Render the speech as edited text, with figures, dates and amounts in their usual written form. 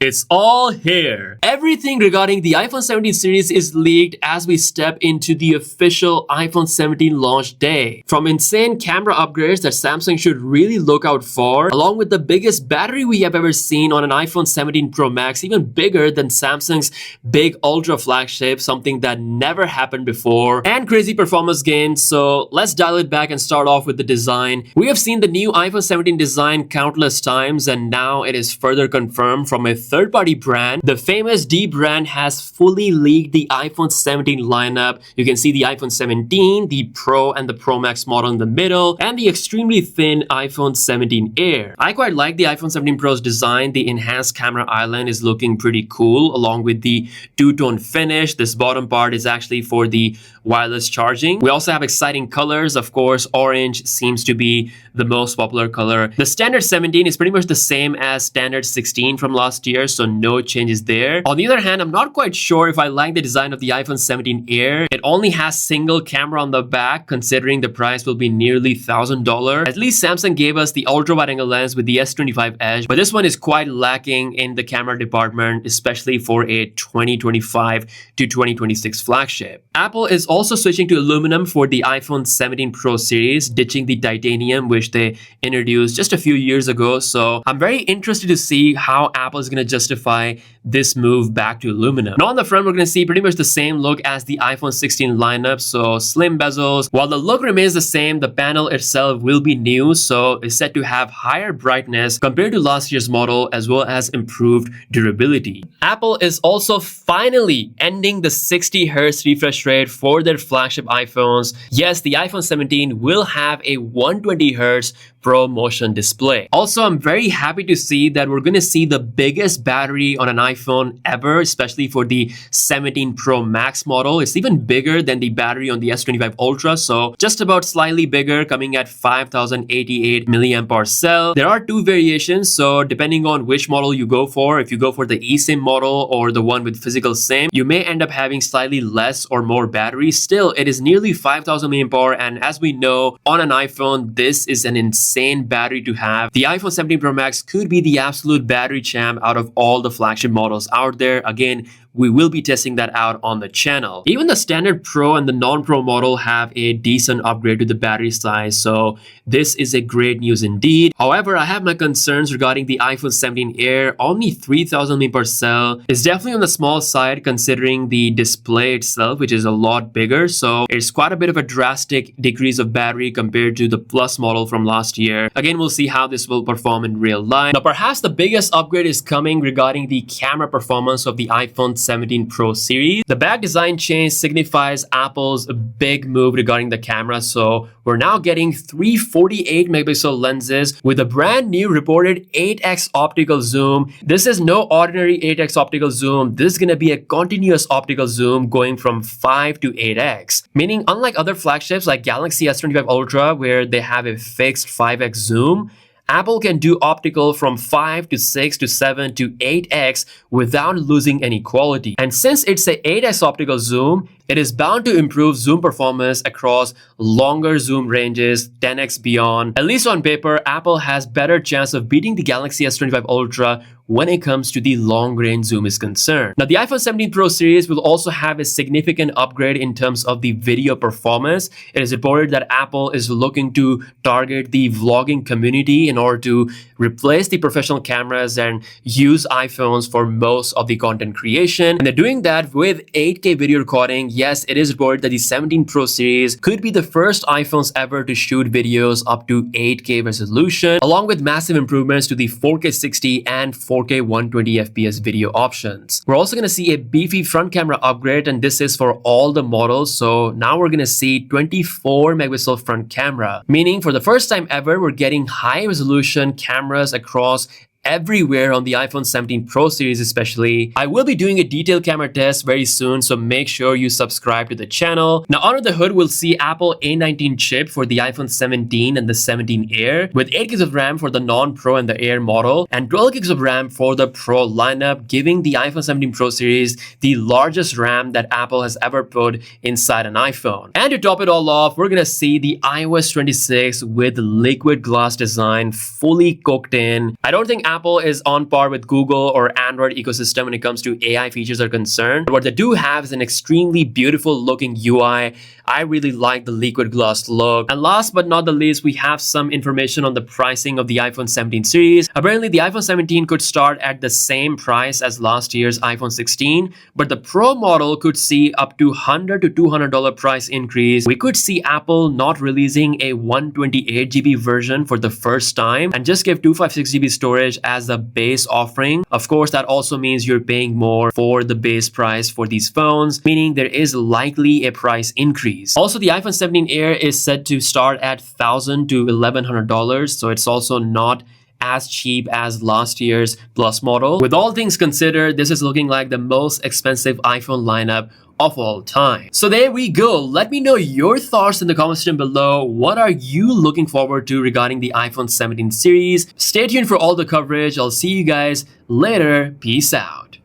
It's all here. Everything regarding the iPhone 17 series is leaked as we step into the official iPhone 17 launch day. From insane camera upgrades that Samsung should really look out for, along with the biggest battery we have ever seen on an iPhone 17 Pro Max, even bigger than Samsung's big Ultra flagship, something that never happened before, and crazy performance gains. So let's dial it back and start off with the design. We have seen the new iPhone 17 design countless times, and now it is further confirmed from a third-party brand. The famous D brand has fully leaked the iPhone 17 lineup. You can see the iPhone 17, the Pro and the Pro Max model in the middle, and the extremely thin iPhone 17 Air. I quite like the iPhone 17 Pro's design. The enhanced camera island is looking pretty cool, along with the two-tone finish. This bottom part is actually for the wireless charging. We also have exciting colors. Of course, orange seems to be the most popular color. The standard 17 is pretty much the same as standard 16 from last year, so no changes there. On the other hand, I'm not quite sure if I like the design of the iPhone 17 Air. It only has single camera on the back, considering the price will be nearly $1,000. At least Samsung gave us the ultra wide angle lens with the S25 Edge, but this one is quite lacking in the camera department, especially for a 2025 to 2026 flagship. Apple is also switching to aluminum for the iPhone 17 Pro series, ditching the titanium, which they introduced just a few years ago. So I'm very interested to see how Apple is going to justify this move back to aluminum. Now on the front, we're going to see pretty much the same look as the iPhone 16 lineup. So slim bezels. While the look remains the same, the panel itself will be new. So it's set to have higher brightness compared to last year's model, as well as improved durability. Apple is also finally ending the 60 Hz refresh rate for their flagship iPhones. Yes, the iPhone 17 will have a 120 Hz Pro Motion display. Also, I'm very happy to see that we're going to see the biggest battery on an iPhone ever, especially for the 17 Pro Max model. It's even bigger than the battery on the S25 Ultra, so just about slightly bigger, coming at 5088 mAh cell. There are two variations, so depending on which model you go for, if you go for the eSIM model or the one with physical SIM, you may end up having slightly less or more battery. Still, it is nearly 5000 mAh, and as we know, on an iPhone, this is an insane battery to have. The iPhone 17 Pro Max could be the absolute battery champ out of all the flagship models out there. Again, we will be testing that out on the channel. Even the standard Pro and the non-Pro model have a decent upgrade to the battery size, so this is a great news indeed. However, I have my concerns regarding the iPhone 17 Air. Only 3000 mAh cell is definitely on the small side considering the display itself, which is a lot bigger, so it's quite a bit of a drastic decrease of battery compared to the Plus model from last year. Again, we'll see how this will perform in real life. Now, perhaps the biggest upgrade is coming regarding the camera performance of the iPhone 17 Pro series. The back design change signifies Apple's big move regarding the camera, so we're now getting 348 megapixel lenses with a brand new reported 8x optical zoom. This is no ordinary 8x optical zoom. This is going to be a continuous optical zoom going from 5 to 8x, meaning unlike other flagships like Galaxy S25 Ultra where they have a fixed 5x zoom, Apple can do optical from 5 to 6 to 7 to 8x without losing any quality. And since it's a 8x optical zoom, it is bound to improve zoom performance across longer zoom ranges, 10x beyond. At least on paper, Apple has better chance of beating the Galaxy S25 Ultra when it comes to the long-range zoom is concerned. Now, the iPhone 17 Pro series will also have a significant upgrade in terms of the video performance. It is reported that Apple is looking to target the vlogging community in order to replace the professional cameras and use iPhones for most of the content creation. And they're doing that with 8K video recording. Yes, it is reported that the 17 Pro series could be the first iPhones ever to shoot videos up to 8K resolution, along with massive improvements to the 4K 60 and 4K 120 FPS video options. We're also going to see a beefy front camera upgrade, and this is for all the models. So now we're going to see 24 megapixel front camera, meaning for the first time ever, we're getting high resolution cameras across everywhere on the iPhone 17 Pro series especially. I will be doing a detailed camera test very soon, so make sure you subscribe to the channel. Now under the hood, we'll see Apple A19 chip for the iPhone 17 and the 17 Air with 8 gigs of RAM for the non-Pro and the Air model and 12 gigs of RAM for the Pro lineup, giving the iPhone 17 Pro series the largest RAM that Apple has ever put inside an iPhone. And to top it all off, we're gonna see the iOS 26 with liquid glass design fully cooked in. I don't think Apple is on par with Google or Android ecosystem when it comes to AI features are concerned. But what they do have is an extremely beautiful looking UI. I really like the liquid gloss look. And last but not the least, we have some information on the pricing of the iPhone 17 series. Apparently, the iPhone 17 could start at the same price as last year's iPhone 16, but the Pro model could see up to $100 to $200 price increase. We could see Apple not releasing a 128GB version for the first time and just give 256GB storage as the base offering. Of course, that also means you're paying more for the base price for these phones, meaning there is likely a price increase. Also, the iPhone 17 Air is set to start at $1,000 to $1,100, so it's also not as cheap as last year's Plus model. With all things considered, this is looking like the most expensive iPhone lineup of all time. So there we go. Let me know your thoughts in the comment section below. What are you looking forward to regarding the iPhone 17 series? Stay tuned for all the coverage. I'll see you guys later. Peace out.